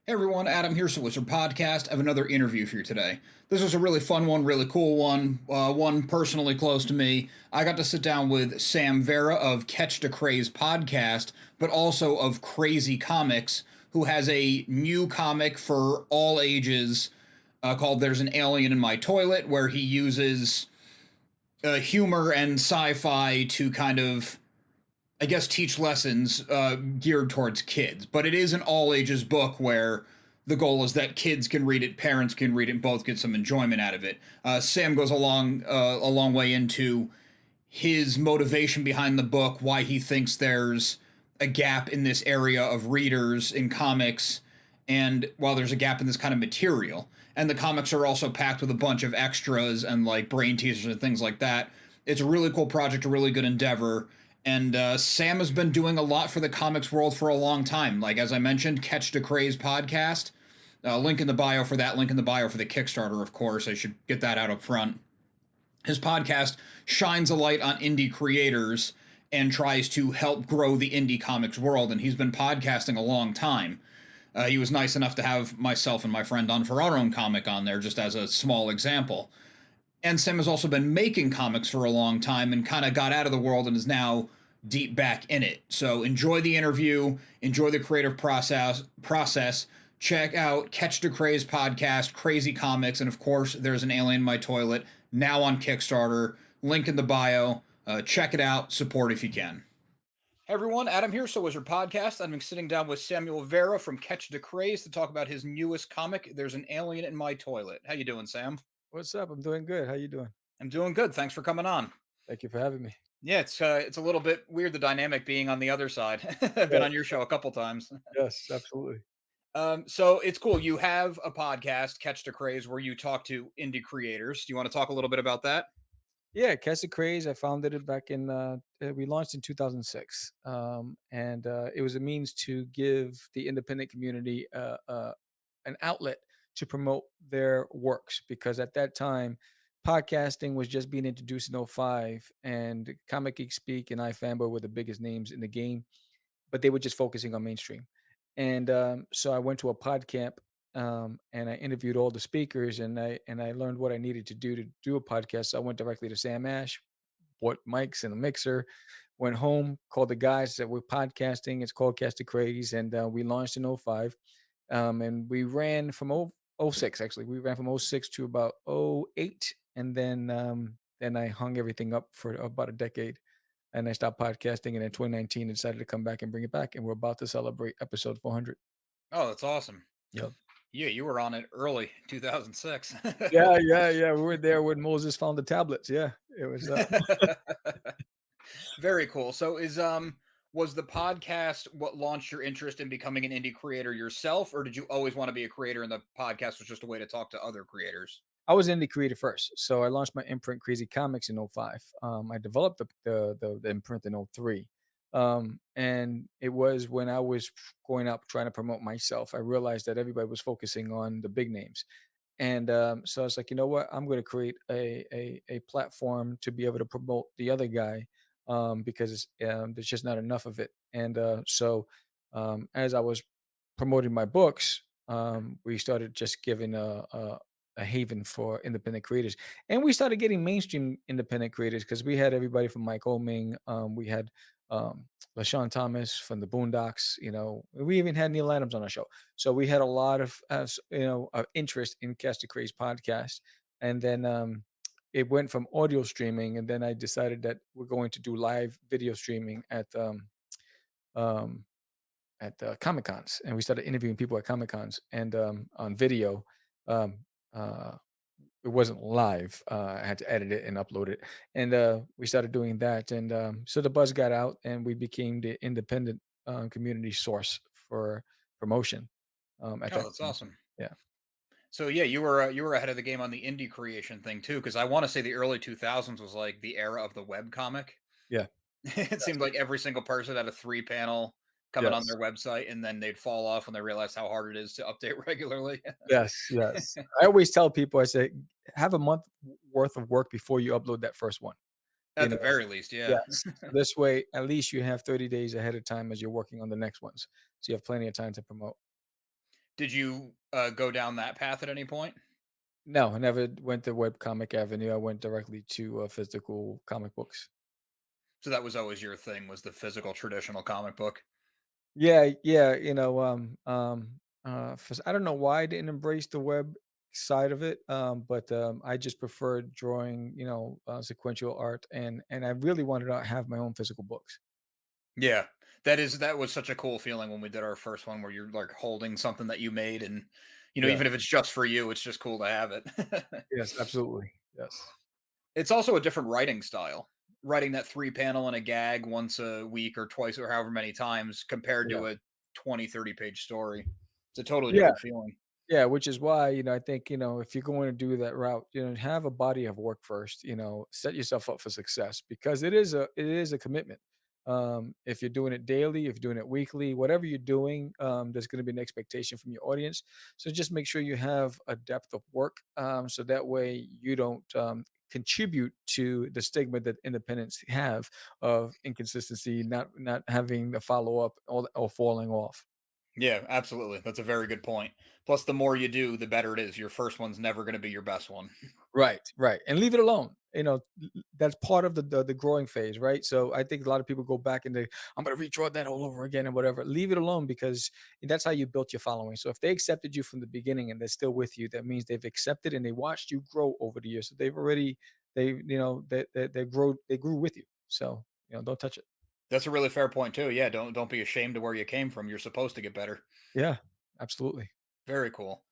Hey everyone, Adam here, so Wizard Podcast. I have another interview for you today. This was a really fun one, really cool one personally close to me. I got to sit down with Sam Vera of Catch the Craze podcast, but also of Crazy Comics, who has a new comic for all ages called There's an Alien in My Toilet, where he uses humor and sci-fi to kind of, I guess, teach lessons geared towards kids. But it is an all ages book where the goal is that kids can read it, parents can read it, and both get some enjoyment out of it. Sam goes a long way into his motivation behind the book, why he thinks there's a gap in this area of readers in comics, and while there's a gap in this kind of material. And the comics are also packed with a bunch of extras and like brain teasers and things like that. It's a really cool project, a really good endeavor. And Sam has been doing a lot for the comics world for a long time. Like, as I mentioned, Catch the Craze podcast. Link in the bio for that. Link in the bio for the Kickstarter, of course. I should get that out up front. His podcast shines a light on indie creators and tries to help grow the indie comics world. And he's been podcasting a long time. He was nice enough to have myself and my friend on for our own comic on there, just as a small example. And Sam has also been making comics for a long time and kind of got out of the world and is now deep back in it. So enjoy the interview, enjoy the creative process. Check out Catch the Craze podcast, Crazy Comics, and of course, There's an Alien in My Toilet, now on Kickstarter. Link in the bio. Check it out. Support if you can. Hey everyone, Adam here, So Wizard Podcast. I'm sitting down with Samuel Vera from Catch the Craze to talk about his newest comic, There's an Alien in My Toilet. How you doing, Sam? What's up? I'm doing good. How you doing? I'm doing good. Thanks for coming on. Thank you for having me. Yeah, it's a little bit weird the dynamic being on the other side. I've been Yeah, on your show a couple times. yes, absolutely. So it's cool. You have a podcast, Catch the Craze, where you talk to indie creators. Do you want to talk a little bit about that? Yeah, Catch the Craze. I founded it back in. We launched in 2006, and it was a means to give the independent community an outlet to promote their works because at that time, podcasting was just being introduced in '05, and Comic Geek Speak and iFanboy were the biggest names in the game, but they were just focusing on mainstream. And so I went to a pod camp, and I interviewed all the speakers, and I learned what I needed to do a podcast. So I went directly to Sam Ash, bought mics and a mixer, went home, called the guys that were podcasting. It's called Cast the Craze, and we launched in '05, and we ran from '06 actually. We ran from '06 to about '08, and then I hung everything up for about a decade and I stopped podcasting. And in 2019, I decided to come back and bring it back. And we're about to celebrate episode 400. Oh, that's awesome. Yep. Yeah, you were on it early, 2006. Yeah, yeah, yeah. We were there when Moses found the tablets. Yeah, it was. Very cool. So was the podcast what launched your interest in becoming an indie creator yourself, or did you always want to be a creator and the podcast was just a way to talk to other creators? I was indie creator first, so I launched my imprint Crazy Comics in '05. I developed the imprint in '03, and it was when I was going up trying to promote myself. I realized that everybody was focusing on the big names, and so I was like, you know what? I'm going to create a platform to be able to promote the other guy because there's just not enough of it. And as I was promoting my books, we started just giving a haven for independent creators, and we started getting mainstream independent creators because we had everybody from Mike Oming, we had LaShawn Thomas from the Boondocks. You know, we even had Neil Adams on our show. So we had a lot of, of interest in Cast the Craze podcast. And then it went from audio streaming. And then I decided that we're going to do live video streaming um, at Comic Cons. And we started interviewing people at Comic Cons and on video. Um, uh, it wasn't live. I had to edit it and upload it, and we started doing that. And so the buzz got out, and we became the independent community source for promotion at Oh, that that's time. awesome. Yeah. So yeah, you were ahead of the game on the indie creation thing too, because I want to say the early 2000s was like the era of the web comic. Yeah. It seemed like every single person had a 3 panel coming on Yes. their website, and then they'd fall off when they realized how hard it is to update regularly. Yes. Yes. I always tell people, I say, have a month worth of work before you upload that first one. You At the know. very least, yeah. Yes. This way, at least you have 30 days ahead of time as you're working on the next ones, so you have plenty of time to promote. Did you go down that path at any point? No, I never went the webcomic avenue. I went directly to physical comic books. So that was always your thing, was the physical traditional comic book? Yeah, yeah, I don't know why I didn't embrace the web side of it, but I just preferred drawing, sequential art, and I really wanted to have my own physical books. Yeah. That was such a cool feeling when we did our first one where you're like holding something that you made and Yeah. even if it's just for you, it's just cool to have it. Yes, absolutely. Yes. It's also a different writing style. Writing that 3 panel and a gag once a week or twice or however many times compared Yeah. to a 20, 30 page story. It's a totally Yeah. different feeling. Yeah, which is why, I think, if you're going to do that route, have a body of work first, set yourself up for success because it is a commitment. If you're doing it daily, if you're doing it weekly, whatever you're doing, there's going to be an expectation from your audience. So just make sure you have a depth of work, so that way you don't contribute to the stigma that independents have of inconsistency, not having the follow up or falling off. Yeah, absolutely. That's a very good point. Plus, the more you do, the better it is. Your first one's never going to be your best one. Right, right, and leave it alone. That's part of the growing phase, right? So I think a lot of people go back and I'm gonna redraw that all over again and whatever. Leave it alone because that's how you built your following. So if they accepted you from the beginning and they're still with you, that means they've accepted and they watched you grow over the years. So they've already they grew with you. So don't touch it. That's a really fair point too. Yeah, don't be ashamed of where you came from. You're supposed to get better. Yeah, absolutely. Very cool.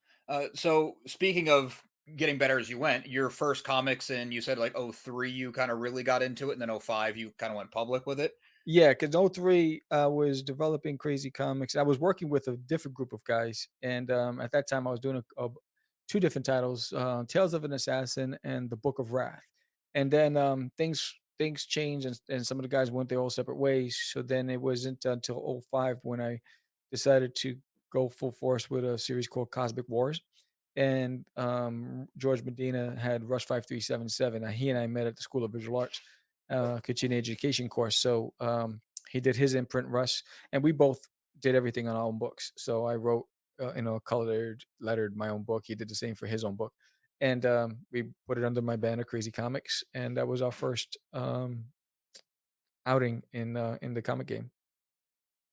So speaking of getting better as you went, your first comics in you said like '03, you kind of really got into it, and then '05, you kind of went public with it. Yeah, because '03, I was developing Crazy Comics. I was working with a different group of guys, and, at that time, I was doing 2 different titles, Tales of an Assassin and The Book of Wrath. And then, things changed, and some of the guys went their all separate ways, so then it wasn't until '05 when I decided to go full force with a series called Cosmic Wars, and, George Medina had Rush 5377, he and I met at the School of Visual Arts, continuing education course. So he did his imprint Russ, and we both did everything on our own books. So I wrote, colored, lettered my own book. He did the same for his own book, and we put it under my banner, Crazy Comics, and that was our first outing in the comic game.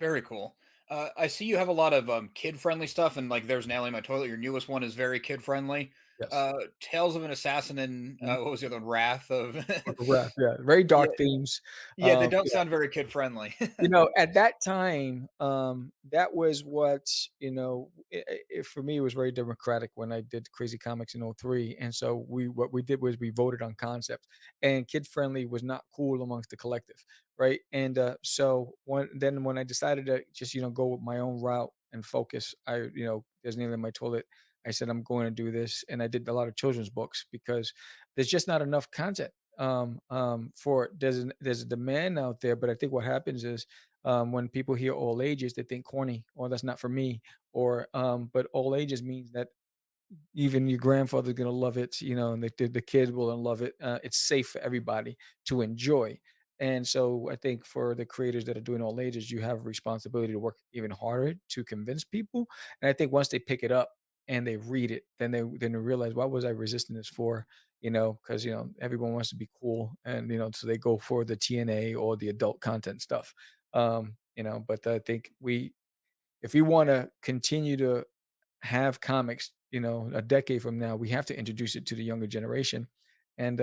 Very cool. I see you have a lot of kid friendly stuff, and like there's an alley in my toilet. Your newest one is very kid friendly. Yes. Tales of an Assassin and Mhm. what was the other one? Wrath of Book of Wrath. Yeah, very yeah, dark themes. yeah. They don't Yeah. sound very kid friendly. At that time, that was what, for me, it was very democratic when I did Crazy Comics in '03. And so what we did was we voted on concepts, and kid friendly was not cool amongst the collective, right? And so when I decided to just, go with my own route and focus, there's nearly in my toilet. I said, I'm going to do this. And I did a lot of children's books because there's just not enough content for it. There's a demand out there, but I think what happens is when people hear all ages, they think corny or that's not for me. Or but all ages means that even your grandfather's gonna love it, and the kid will love it. It's safe for everybody to enjoy. And so I think for the creators that are doing all ages, you have a responsibility to work even harder to convince people. And I think once they pick it up and they read it, then they realize, what was I resisting this for? Because everyone wants to be cool, and so they go for the TNA or the adult content stuff. But I think if we want to continue to have comics, a decade from now, we have to introduce it to the younger generation. And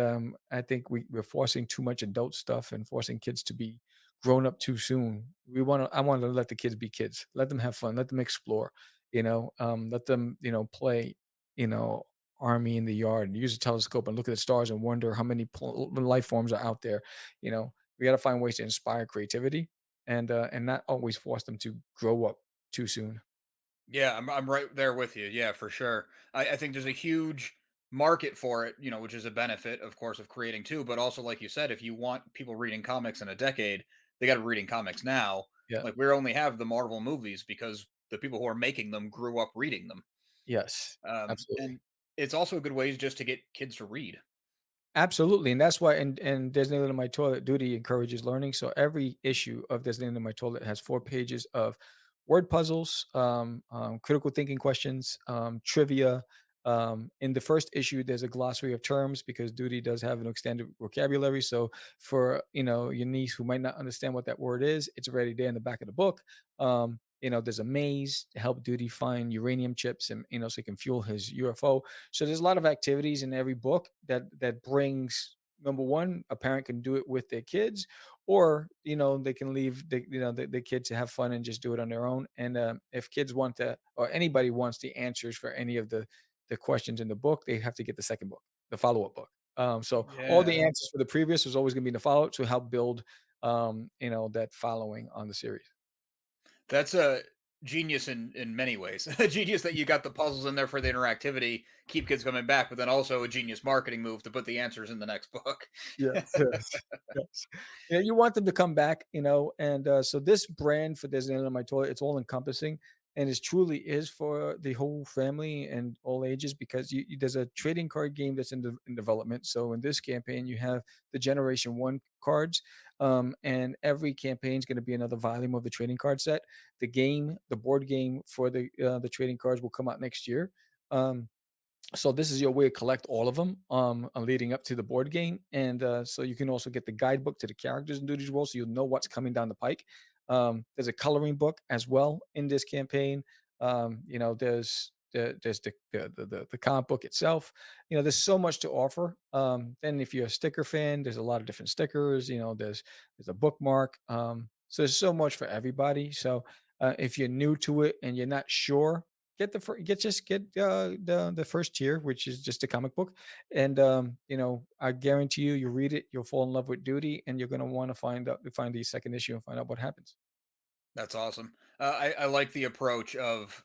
I think we're forcing too much adult stuff and forcing kids to be grown up too soon. I want to let the kids be kids, let them have fun, let them explore, let them, play, you know, army in the yard and use a telescope and look at the stars and wonder how many life forms are out there. We got to find ways to inspire creativity and not always force them to grow up too soon. Yeah, I'm right there with you. Yeah, for sure. I think there's a huge market for it, which is a benefit, of course, of creating too. But also, like you said, if you want people reading comics in a decade, they got to be reading comics now. Yeah. Like we only have the Marvel movies because the people who are making them grew up reading them. Yes, absolutely. And it's also a good way just to get kids to read. Absolutely, and that's why and Designated in My Toilet Duty encourages learning, so every issue of Designated in My Toilet has 4 pages of word puzzles, critical thinking questions, trivia. In the first issue, there's a glossary of terms because Duty does have an extended vocabulary. So for your niece who might not understand what that word is, it's already there in the back of the book. There's a maze to help Duty find uranium chips and so he can fuel his UFO. So there's a lot of activities in every book that brings number one, a parent can do it with their kids, or they can leave the kids to have fun and just do it on their own. And if kids want to, or anybody wants the answers for any of the questions in the book, they have to get the second book, the follow-up book. So all the Yeah. answers for the previous was always going to be in the follow-up to help build that following on the series. That's a genius in many ways. A genius that you got the puzzles in there for the interactivity, keep kids coming back, but then also a genius marketing move to put the answers in the next book. Yes, yes, yes. Yeah, you want them to come back, and so this brand for Disneyland on My Toilet, it's all encompassing, and it truly is for the whole family and all ages because there's a trading card game that's in development. So in this campaign, you have the Generation One cards, and every campaign is going to be another volume of the trading card set. The board game for the trading cards will come out next year. So this is your way to collect all of them leading up to the board game, and so you can also get the guidebook to the characters in Duty's World, so you'll know what's coming down the pike. There's a coloring book as well in this campaign. There's the comic book itself. There's so much to offer. Then if you're a sticker fan, there's a lot of different stickers. There's a bookmark. So there's so much for everybody. So if you're new to it and you're not sure, get the first tier, which is just a comic book, and I guarantee you read it, you'll fall in love with Duty, and you're going to want to find the second issue and find out what happens. That's awesome. I like the approach of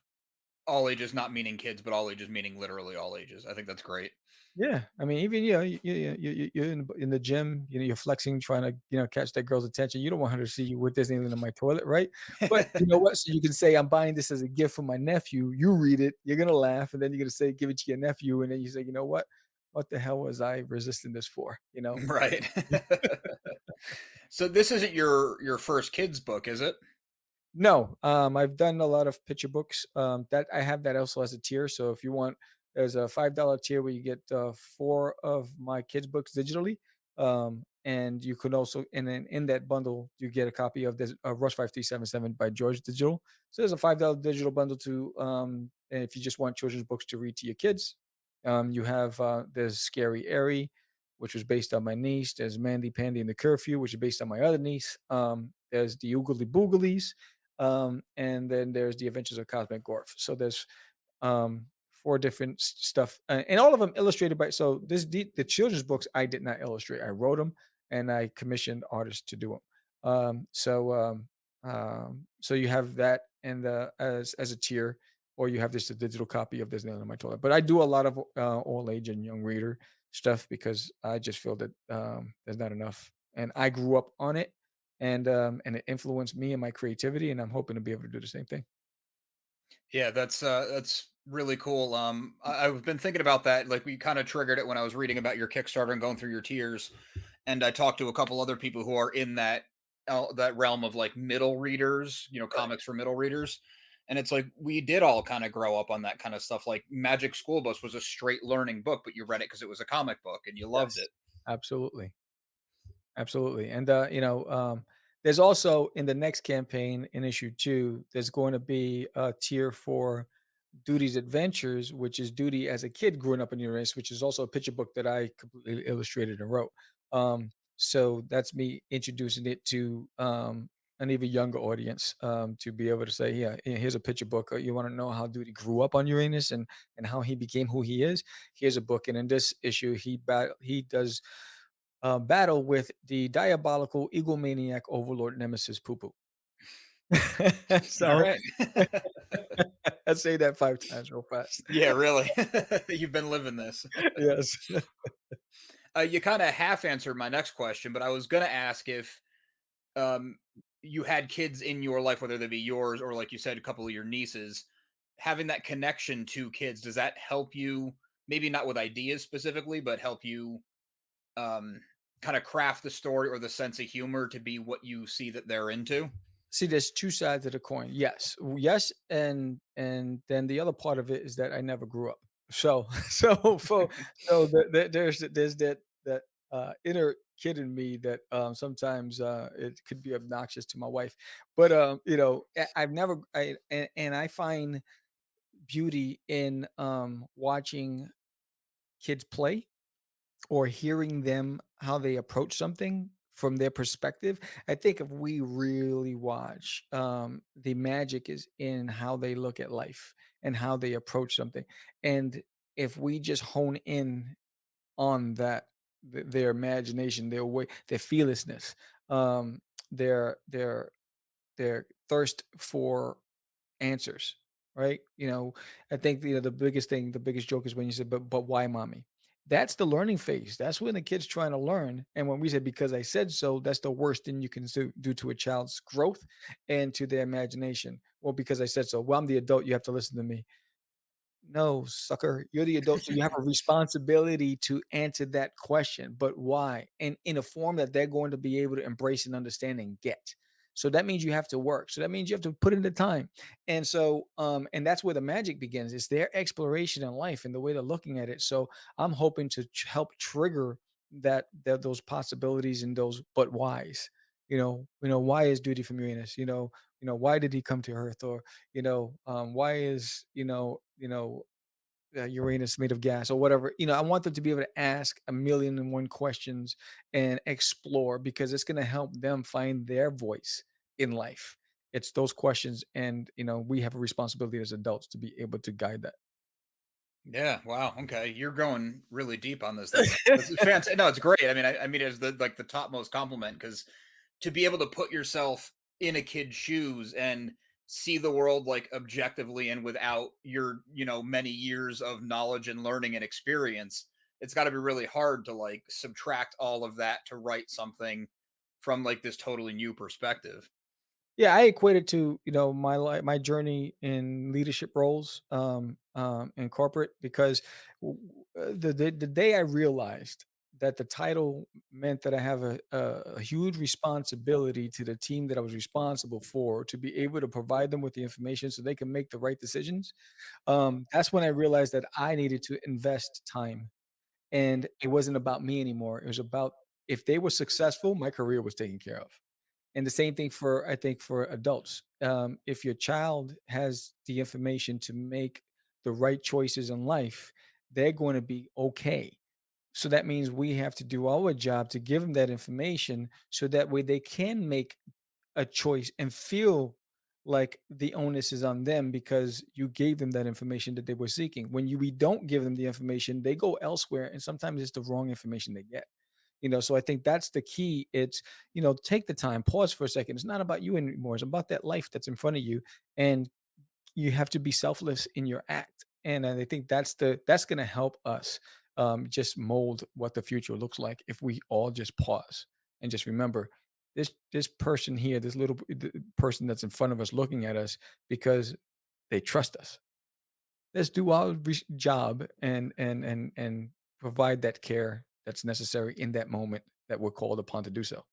all ages not meaning kids, but all ages meaning literally all ages. I think that's great. Yeah, I mean, even you're in the gym, you're flexing, trying to catch that girl's attention. You don't want her to see you with Disneyland in my toilet, right? But you know what? So you can say, "I'm buying this as a gift for my nephew." You read it, you're gonna laugh, and then you're gonna say, "Give it to your nephew," and then you say, "You know what? What the hell was I resisting this for?" Right. So this isn't your first kids book, is it? No, I've done a lot of picture books. That I have that also as a tier. So if you want, there's a $5 tier where you get four of my kids' books digitally, and you could also, and then in that bundle, you get a copy of this Rush 5377 by George Digital. So there's a $5 digital bundle to, and if you just want children's books to read to your kids, you have there's Scary Airy, which was based on my niece. There's Mandy Pandy and the Curfew, which is based on my other niece. There's the Oogly Booglies, and then there's the Adventures of Cosmic Gorf. So there's four different stuff, and all of them illustrated by. So the children's books I did not illustrate. I wrote them and I commissioned artists to do them. So you have that and as a tier, or you have just a digital copy of Disneyland on My Toilet. But I do a lot of all age and young reader stuff because I just feel that there's not enough, and I grew up on it, and it influenced me and my creativity, and I'm hoping to be able to do the same thing. Yeah, that's really cool. I've been thinking about that. Like we kind of triggered it when I was reading about your Kickstarter and going through your tiers, and I talked to a couple other people who are in that realm of like middle readers, Right. comics for middle readers. And it's like we did all kind of grow up on that kind of stuff. Like Magic School Bus was a straight learning book, but you read it because it was a comic book and you loved Yes. it. Absolutely. Absolutely. And there's also in the next campaign in issue 2, there's going to be a tier for Duty's Adventures, which is Duty as a kid growing up in the race, which is also a picture book that I completely illustrated and wrote. So that's me introducing it to an even younger audience to be able to say, yeah, here's a picture book. You want to know how Duty grew up on Uranus and how he became who he is. Here's a book, and in this issue, he does battle with the diabolical egomaniac overlord nemesis Poo Poo. All So right. I say that 5 times real fast. Yeah, really. You've been living this. Yes. You kind of half answered my next question, but I was going to ask if um, you had kids in your life, whether they be yours or, like you said, a couple of your nieces, having that connection to kids, does that help you? Maybe not with ideas specifically, but help you um, kind of craft the story or the sense of humor to be what you see that they're into? See, there's 2 sides of the coin. Yes. Yes, and then the other part of it is that I never grew up. So so there's that inner kid in me that, sometimes, it could be obnoxious to my wife. But, I've never and I find beauty in, watching kids play or hearing them how they approach something from their perspective. I think if we really watch, the magic is in how they look at life and how they approach something. And if we just hone in on that, their imagination, their way, their fearlessness, um, their their their thirst for answers, right? I think the biggest thing, the biggest joke is when you said, but why mommy? That's the learning phase. That's when the kid's trying to learn. And when we say because I said so, that's the worst thing you can do to a child's growth and to their imagination. Well, because I said so. Well, I'm the adult, you have to listen to me. No, sucker. You're the adult, so you have a responsibility to answer that question. But why? And in a form that they're going to be able to embrace and understand and get. So that means you have to work. So that means you have to put in the time. And that's where the magic begins. It's their exploration in life and the way they're looking at it. So I'm hoping to help trigger those possibilities and those but whys. Why is duty from Uranus? Why did he come to Earth? Or why is Uranus made of gas or whatever. I want them to be able to ask a million and one questions and explore because it's going to help them find their voice in life. It's those questions, and we have a responsibility as adults to be able to guide Yeah, wow, okay. You're going really deep on this. That's fantastic. No, it's great. I mean, it's the topmost compliment because to be able to put yourself in a kid's shoes and see the world like objectively and without your, many years of knowledge and learning and experience, it's got to be really hard to like subtract all of that to write something from like this totally new perspective. Yeah, I equate it to, my journey in leadership roles, in corporate because the day I realized that the title meant that I have a huge responsibility to the team that I was responsible for to be able to provide them with the information so they can make the right decisions. That's when I realized that I needed to invest time, and it wasn't about me anymore. It was about if they were successful, my career was taken care of. And the same thing for I think for adults. If your child has the information to make the right choices in life, they're going to be okay. So that means we have to do our job to give them that information so that way they can make a choice and feel like the onus is on them because you gave them that information that they were seeking. We don't give them the information, they go elsewhere and sometimes it's the wrong information they get. So I think that's the key. It's, take the time, pause for a second. It's not about you anymore. It's about that life that's in front of you. And you have to be selfless in your act. And I think that's going to help us, just mold what the future looks like if we all just pause and just remember this person here, this person that's in front of us looking at us because they trust us. Let's do our job and provide that care that's necessary in that moment that we're called upon to do so.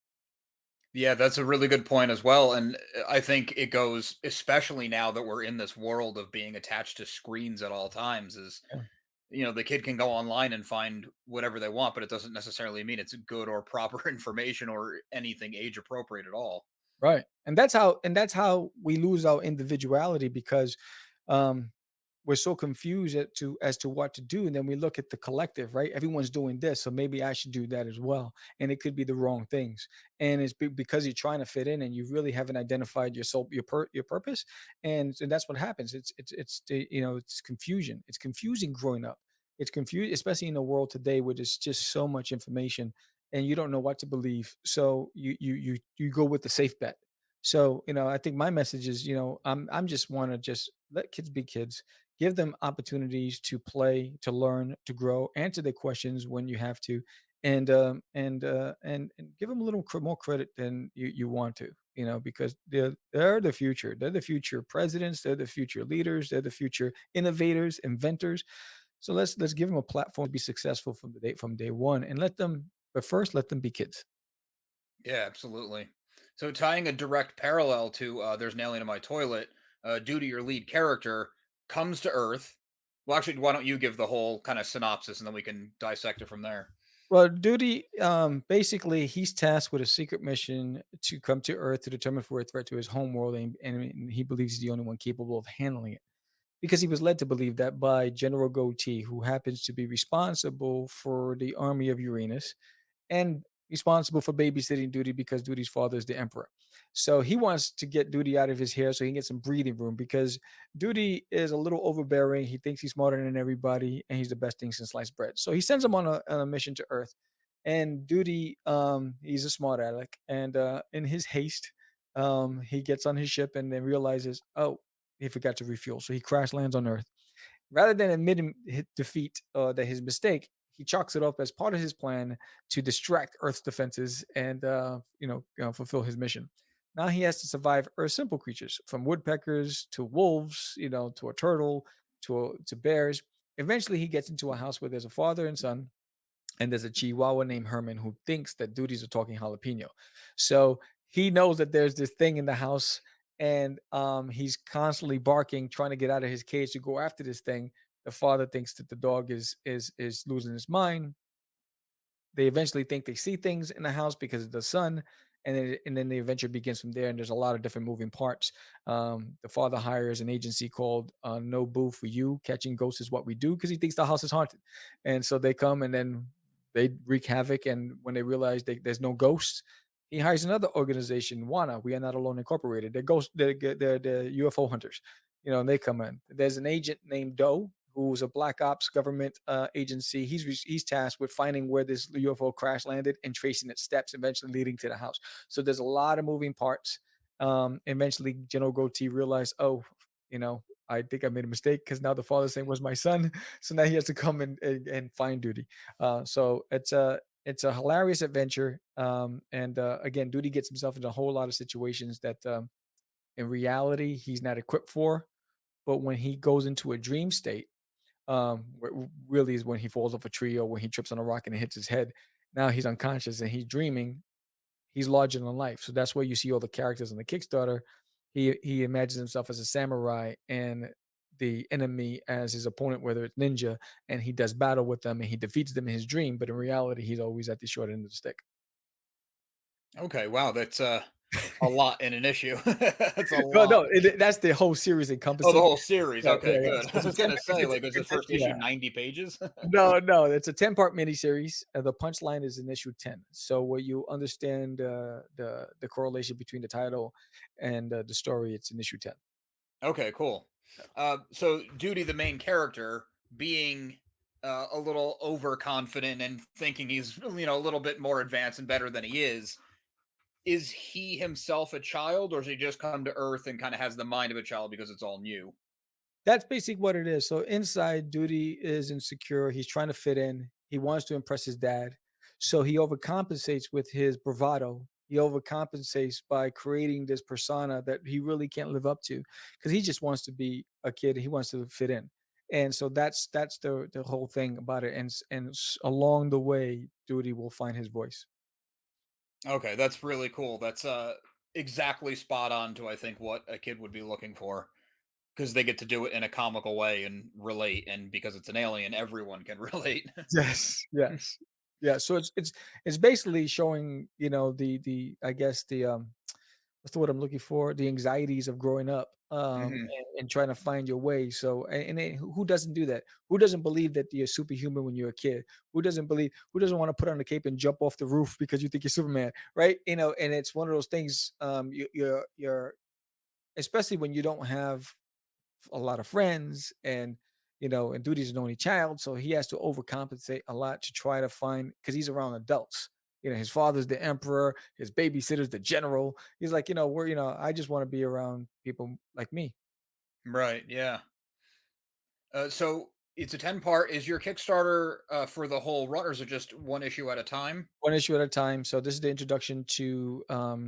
Yeah, that's a really good point as well. And I think it goes, especially now that we're in this world of being attached to screens at all times, is, Yeah. the kid can go online and find whatever they want, but it doesn't necessarily mean it's good or proper information or anything age appropriate at all. Right. And that's how we lose our individuality because um we're so confused as to what to do, and then we look at the collective, right? Everyone's doing this, so maybe I should do that as well, and it could be the wrong things. And it's because you're trying to fit in and you really haven't identified your soul, your purpose. And that's what happens. It's confusion. It's confusing growing up. It's confused, especially in the world today where there's just so much information and you don't know what to believe. So you go with the safe bet. So, I think my message is, I'm just want to just let kids be kids, give them opportunities to play, to learn, to grow, answer their questions when you have to, and give them a little more credit than you want to, because they're the future. They're the future presidents. They're the future leaders. They're the future innovators, inventors. So let's give them a platform to be successful from day one, and let them. But first, let them be kids. Yeah, absolutely. So tying a direct parallel to "There's an Alien in My Toilet," Duty, your lead character, comes to Earth. Well, actually, why don't you give the whole kind of synopsis, and then we can dissect it from there. Well, Duty, basically, he's tasked with a secret mission to come to Earth to determine if we're a threat to his home world, and he believes he's the only one capable of handling it. Because he was led to believe that by General Goatee, who happens to be responsible for the army of Uranus and responsible for babysitting Duty because Duty's father is the emperor. So he wants to get Duty out of his hair so he can get some breathing room because Duty is a little overbearing. He thinks he's smarter than everybody and he's the best thing since sliced bread. So he sends him on a mission to Earth. And Duty, he's a smart aleck. And in his haste, he gets on his ship and then realizes, oh, he forgot to refuel. So he crash lands on Earth. Rather than admitting his defeat, that his mistake, he chalks it up as part of his plan to distract Earth's defenses and fulfill his mission. Now he has to survive Earth's simple creatures, from woodpeckers to wolves, to a turtle to bears. Eventually, he gets into a house where there's a father and son, and there's a Chihuahua named Herman who thinks that Duty's a talking jalapeno. So he knows that there's this thing in the house, and he's constantly barking, trying to get out of his cage to go after this thing. The father thinks that the dog is losing his mind. They eventually think they see things in the house because of the sun, and then the adventure begins from there. And there's a lot of different moving parts. The father hires an agency called No Boo for You. Catching ghosts is what we do because he thinks the house is haunted, and so they come and then they wreak havoc. And when they realize there's no ghosts, he hires another organization, WANA. We Are Not Alone Incorporated. They're UFO hunters. And they come in. There's an agent named Doe who's a black ops government agency. He's tasked with finding where this UFO crash landed and tracing its steps, eventually leading to the house. So there's a lot of moving parts. Eventually, General Goatee realized, oh, I think I made a mistake because now the father's saying was my son. So now he has to come and find Duty. So it's a hilarious adventure. And again, Duty gets himself into a whole lot of situations that in reality he's not equipped for. But when he goes into a dream state, really is when he falls off a tree or when he trips on a rock and it hits his head. Now he's unconscious and he's dreaming. He's larger than life. So that's where you see all the characters on the Kickstarter. He imagines himself as a samurai and the enemy as his opponent, whether it's ninja, and he does battle with them and he defeats them in his dream. But in reality, he's always at the short end of the stick. Okay, wow, that's a lot in an issue. That's a Well, lot. no, that's the whole series Oh, the encompassing. whole series. Yeah, Okay, yeah, yeah. good. So I it's a was 10, gonna say, like, is the it's a, first issue yeah. 90 pages? No, no, it's a 10-part miniseries. The punchline is in issue 10. So where you understand the correlation between the title and the story, it's in issue 10. Okay, cool. So Duty, the main character, being a little overconfident and thinking he's a little bit more advanced and better than he is he himself a child, or does he just come to Earth and kind of has the mind of a child because it's all new? That's basically what it is. So inside, Duty is insecure. He's trying to fit in. He wants to impress his dad. So he overcompensates with his bravado. He overcompensates by creating this persona that he really can't live up to because he just wants to be a kid. He wants to fit in. And so that's the whole thing about it. And along the way, Duty will find his voice. Okay, that's really cool. That's exactly spot on to I think what a kid would be looking for because they get to do it in a comical way and relate, and because it's an alien, everyone can relate. Yes, yes. Yeah, so it's basically showing, the I guess what's the word I'm looking for? The anxieties of growing up, Hmm. and trying to find your way. So, who doesn't do that? Who doesn't believe that you're superhuman when you're a kid? Who doesn't want to put on a cape and jump off the roof because you think you're Superman, right? And it's one of those things, you're especially when you don't have a lot of friends and Duty's an only child, so he has to overcompensate a lot to try to find because he's around adults. His father's the emperor, his babysitter's the general. He's like, I just want to be around people like me. Right. Yeah. So it's a 10 part. Is your Kickstarter for the whole run, or is it just one issue at a time? One issue at a time. So this is the introduction to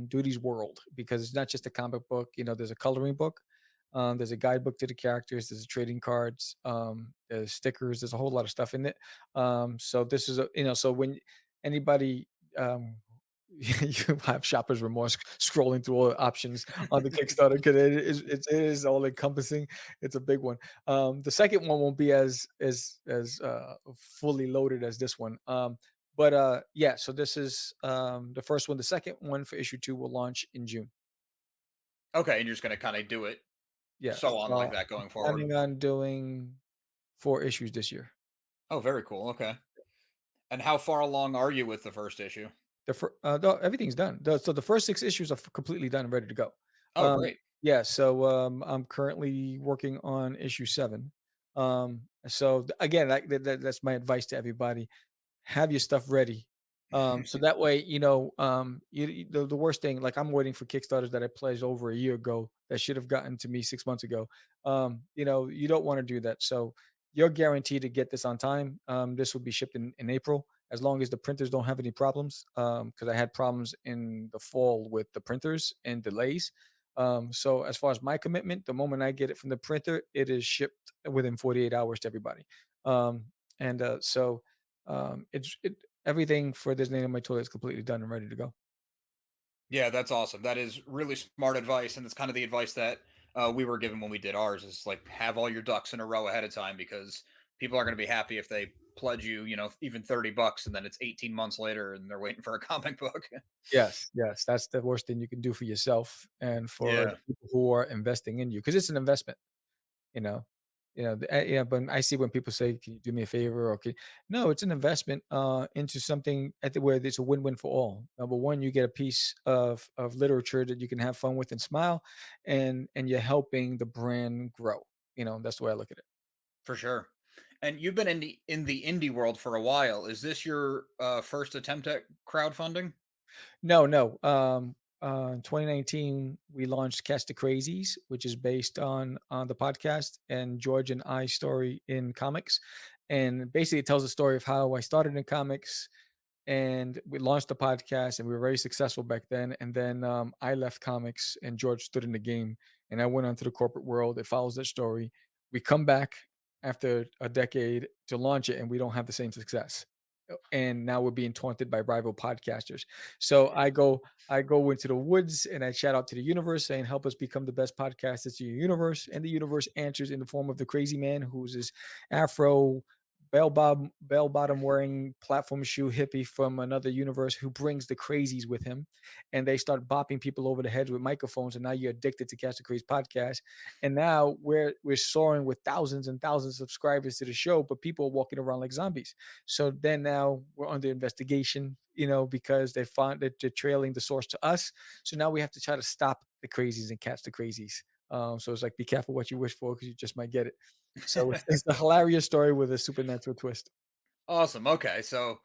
Duty's world because it's not just a comic book. There's a coloring book, there's a guidebook to the characters, there's trading cards, there's stickers, there's a whole lot of stuff in it. So this is so when anybody you have shoppers remorse scrolling through all the options on the Kickstarter because it is all encompassing. It's a big one. The second one won't be as fully loaded as this one. But yeah, so this is the first one. The second one for issue 2 will launch in June. Okay, and you're just gonna kind of do it Yeah, so on like that I'm going forward. planning on doing 4 issues this year. Oh, very cool. Okay. And how far along are you with the first issue? Everything's done. So the first 6 issues are completely done and ready to go. Oh, Um, great. yeah, so I'm currently working on issue 7. So again, that's my advice to everybody: have your stuff ready. So that way, the worst thing, like I'm waiting for Kickstarters that I pledged over a year ago that should have gotten to me 6 months ago. You don't want to do that. So you're guaranteed to get this on time. This will be shipped in April, as long as the printers don't have any problems. Because I had problems in the fall with the printers and delays. So as far as my commitment, the moment I get it from the printer, it is shipped within 48 hours to everybody. And so everything for Disney on my toilet is completely done and ready to go. Yeah, that's awesome. That is really smart advice, and it's kind of the advice that we were given when we did ours. Is like have all your ducks in a row ahead of time because people are going to be happy if they pledge you, even $30, and then it's 18 months later and they're waiting for a comic book. Yes, yes, that's the worst thing you can do for yourself and for the Yeah, people who are investing in you, because it's an investment. You know? But I see when people say, "Can you do me a favor?" Or, no, it's an investment, into something at the where it's a win-win for all. Number 1, you get a piece of literature that you can have fun with and smile, and you're helping the brand grow. That's the way I look at it. for sure. And you've been in the indie world for a while. Is this your first attempt at crowdfunding? No, no. In 2019, we launched Cast the Crazies, which is based on the podcast and George and I story in comics, and basically it tells the story of how I started in comics, and we launched the podcast, and we were very successful back then. And then I left comics, and George stood in the game, and I went onto the corporate world. It follows that story. We come back after a decade to launch it, and we don't have the same success. And now we're being taunted by rival podcasters. So I go into the woods and I shout out to the universe saying, "Help us become the best podcasters in your universe." And the universe answers in the form of the crazy man who's this Afro bell bottom wearing platform shoe hippie from another universe who brings the crazies with him, and they start bopping people over the heads with microphones. And now you're addicted to Catch the Craze podcast, and now we're soaring with thousands and thousands of subscribers to the show, but people are walking around like zombies. So then now we're under investigation, because they found that they're trailing the source to us. So now we have to try to stop the crazies and catch the crazies. So it's like, be careful what you wish for because you just might get it. So it's a hilarious story with a supernatural twist. Awesome. Okay, so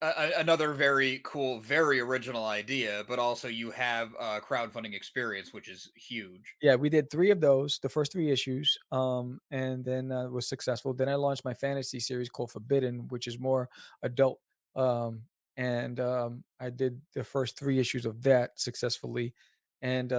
another very cool, very original idea, but also you have crowdfunding experience, which is huge. Yeah, we did 3 of those, the first 3 issues, and then, was successful. Then I launched my fantasy series called Forbidden, which is more adult, and, I did the first 3 issues of that successfully, and,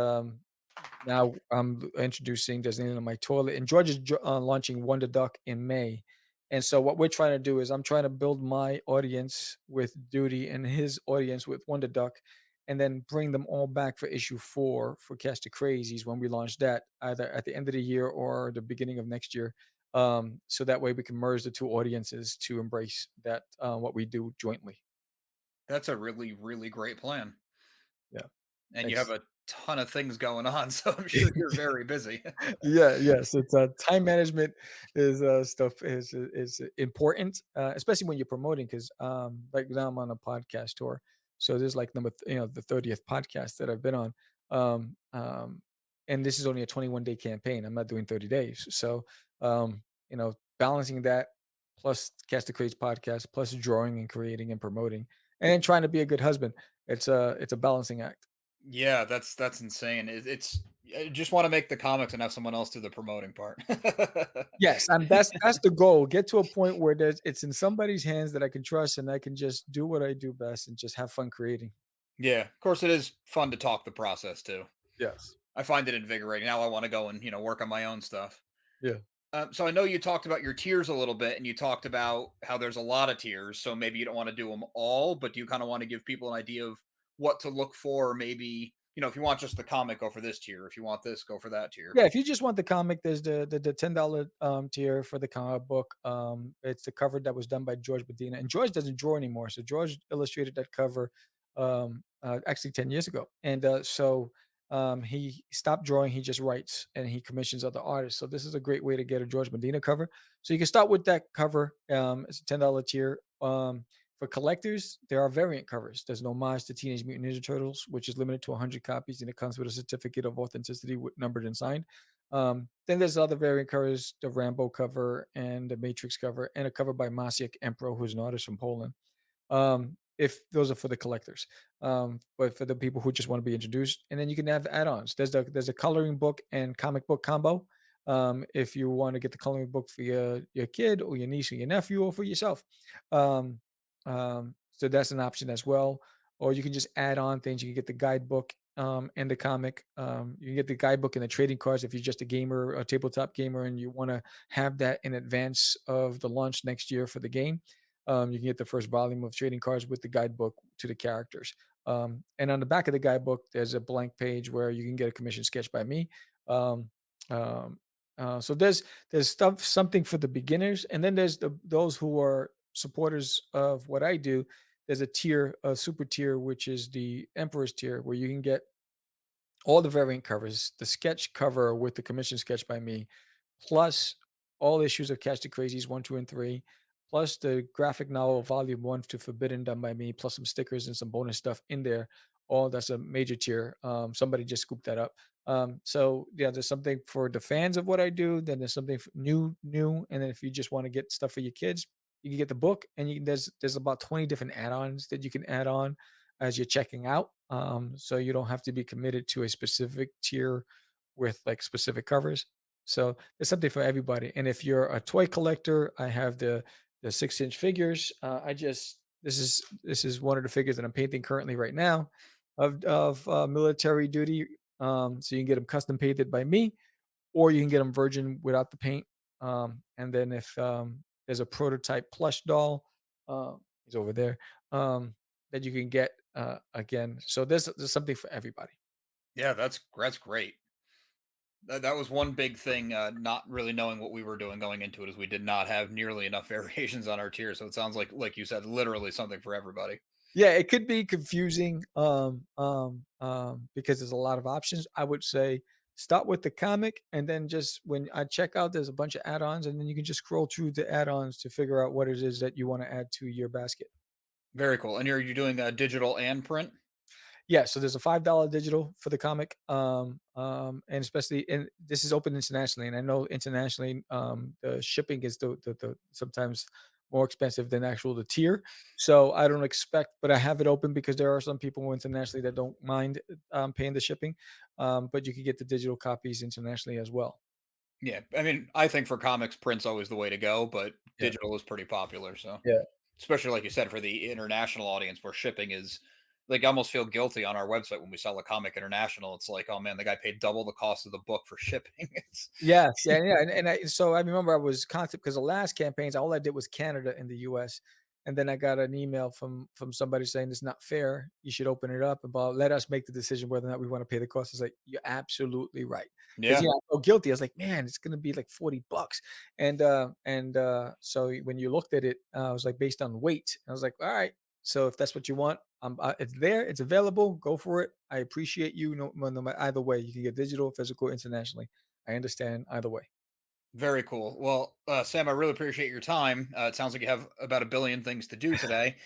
now I'm introducing Disney on my toilet, and George is launching Wonder Duck in May. And so what we're trying to do is I'm trying to build my audience with Duty and his audience with Wonder Duck, and then bring them all back for issue 4 for Catch the Crazies when we launch that either at the end of the year or the beginning of next year. So that way we can merge the 2 audiences to embrace that, what we do jointly. That's a really, really great plan. Yeah. And you have Thanks. a ton of things going on, so I'm sure you're very busy. Yeah, yes, it's time management is stuff is important, especially when you're promoting. Because like now I'm on a podcast tour, so this is like the 30th podcast that I've been on, um, um, and this is only a 21-day campaign. I'm not doing 30 days, so balancing that plus Cast the Craze podcast plus drawing and creating and promoting and trying to be a good husband. It's a balancing act. Yeah, that's insane. It's I just want to make the comics and have someone else do the promoting part. Yes, and that's the goal. Get to a point where it's in somebody's hands that I can trust, and I can just do what I do best and just have fun creating. Yeah, of course it is fun to talk the process too. Yes. I find it invigorating. Now I want to go and work on my own stuff. Yeah. So I know you talked about your tiers a little bit, and you talked about how there's a lot of tiers. So maybe you don't want to do them all, but do you kind of want to give people an idea of what to look for. Maybe, if you want just the comic, go for this tier. If you want this, go for that tier. Yeah, if you just want the comic, there's the $10 tier for the comic book. It's the cover that was done by George Medina, and George doesn't draw anymore. So George illustrated that cover actually 10 years ago, and he stopped drawing. He just writes and he commissions other artists. So this is a great way to get a George Medina cover. So you can start with that cover. It's a $10 tier. For collectors, there are variant covers. There's an homage to Teenage Mutant Ninja Turtles, which is limited to 100 copies, and it comes with a certificate of authenticity numbered and signed. Then there's other variant covers, the Rambo cover and the Matrix cover, and a cover by Maciek Empro, who's an artist from Poland. If those are for the collectors, but for the people who just want to be introduced, and then you can have add-ons. There's a coloring book and comic book combo. If you want to get the coloring book for your kid or your niece or your nephew or for yourself, um, so that's an option as well. Or you can just add on things. You can get the guidebook and the comic. You can get the guidebook and the trading cards if you're just a gamer, a tabletop gamer, and you want to have that in advance of the launch next year for the game. You can get the first volume of trading cards with the guidebook to the characters. And on the back of the guidebook, there's a blank page where you can get a commission sketch by me. Um, um, so there's stuff something for the beginners, and then there's those who are supporters of what I do. There's a tier, a super tier, which is the Emperor's tier, where you can get all the variant covers, the sketch cover with the commission sketch by me, plus all issues of Catch the Crazies 1, 2, and 3, plus the graphic novel volume 1 to Forbidden done by me, plus some stickers and some bonus stuff in there. All that's a major tier. Somebody just scooped that up. So yeah, there's something for the fans of what I do. Then there's something new, and then if you just want to get stuff for your kids, you can get the book, and there's about 20 different add-ons that you can add on as you're checking out. So you don't have to be committed to a specific tier with like specific covers. So there's something for everybody. And if you're a toy collector, I have the 6-inch figures. This is one of the figures that I'm painting currently right now of military duty. So you can get them custom painted by me, or you can get them virgin without the paint. And then if there's a prototype plush doll, he's over there, that you can get again. So there's something for everybody. Yeah, that's great. That was one big thing. Not really knowing what we were doing going into it, is we did not have nearly enough variations on our tier. So it sounds like you said, literally something for everybody. Yeah, it could be confusing because there's a lot of options. I would say start with the comic, and then just when I check out, there's a bunch of add-ons, and then you can just scroll through the add-ons to figure out what it is that you want to add to your basket. Very cool. And you're doing digital and print? Yeah, so there's a $5 digital for the comic, and especially and this is open internationally, and I know internationally, the shipping is the sometimes more expensive than actual the tier. So I don't expect, but I have it open because there are some people internationally that don't mind paying the shipping, but you can get the digital copies internationally as well. Yeah, I mean, I think for comics, print's always the way to go, but Yeah, digital is pretty popular. So, yeah. especially like you said, for the international audience, where shipping is like, I almost feel guilty on our website when we sell a comic international. It's like, oh man, the guy paid double the cost of the book for shipping. It's Yes, yeah, yeah, so I remember I was constant because the last campaigns, all I did was Canada and the US, and then I got an email from somebody saying, "It's not fair. You should open it up about let us make the decision whether or not we wanna pay the cost." It's like, "You're absolutely right." 'Cause, yeah, I felt guilty. I was like, "Man, it's gonna be like 40 bucks." So when you looked at it, I was like, based on weight, I was like, "Alright, so if that's what you want, it's there, it's available, go for it. I appreciate you no matter either way. You can get digital, physical, internationally." I understand either way. very cool. Well, Sam, I really appreciate your time. It sounds like you have about a billion things to do today.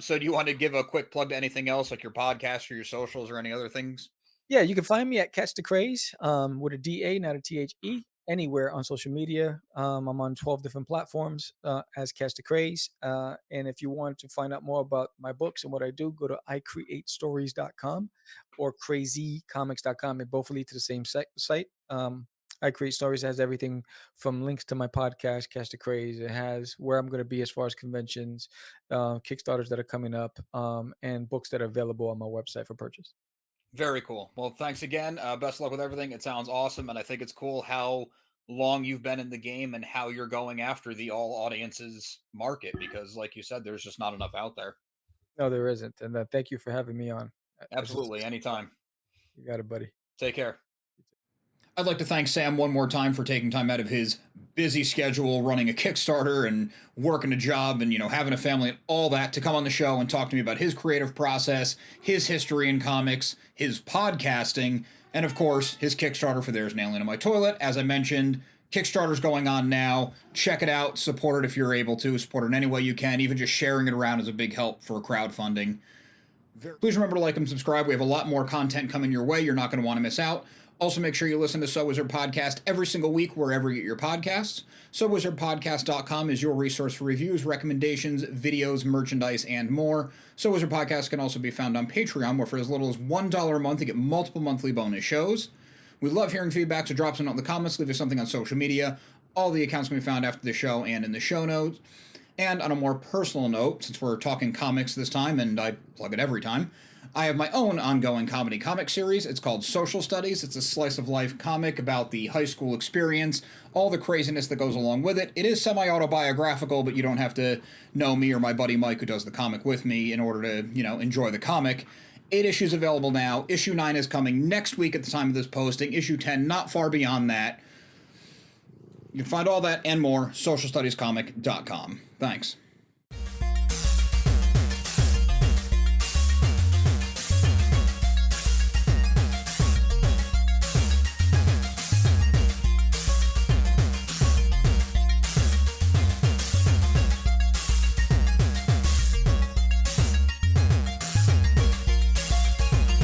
So, do you want to give a quick plug to anything else, like your podcast or your socials or any other things? Yeah, you can find me at Catch the Craze, with a DA, not a THE, anywhere on social media. I'm on 12 different platforms as Catch the Craze. And if you want to find out more about my books and what I do, go to icreatestories.com or crazycomics.com. They both lead to the same site. I Create Stories has everything from links to my podcast, Catch the Craze. It has where I'm going to be as far as conventions, Kickstarters that are coming up, and books that are available on my website for purchase. Very cool. Well, thanks again. Best of luck with everything. It sounds awesome, and I think it's cool how long you've been in the game and how you're going after the all audiences market, because, like you said, there's just not enough out there. No, there isn't, and, thank you for having me on. Absolutely, anytime. You got it, buddy. Take care. I'd like to thank Sam one more time for taking time out of his busy schedule, running a Kickstarter and working a job and, having a family and all that to come on the show and talk to me about his creative process, his history in comics, his podcasting, and of course, his Kickstarter for There's Nailing in My Toilet. As I mentioned, Kickstarter's going on now. Check it out. Support it if you're able to. Support it in any way you can. Even just sharing it around is a big help for crowdfunding. Please remember to like and subscribe. We have a lot more content coming your way. You're not going to want to miss out. Also, make sure you listen to So Wizard Podcast every single week wherever you get your podcasts. SoWizardPodcast.com is your resource for reviews, recommendations, videos, merchandise, and more. So Wizard Podcast can also be found on Patreon, where for as little as $1 a month, you get multiple monthly bonus shows. We love hearing feedback, so drop some in the comments, leave us something on social media. All the accounts can be found after the show and in the show notes. And on a more personal note, since we're talking comics this time, and I plug it every time, I have my own ongoing comedy comic series. It's called Social Studies. It's a slice-of-life comic about the high school experience, all the craziness that goes along with it. It is semi-autobiographical, but you don't have to know me or my buddy Mike, who does the comic with me, in order to, enjoy the comic. 8 issues available now. Issue 9 is coming next week at the time of this posting. Issue 10 not far beyond that. You can find all that and more, socialstudiescomic.com. Thanks.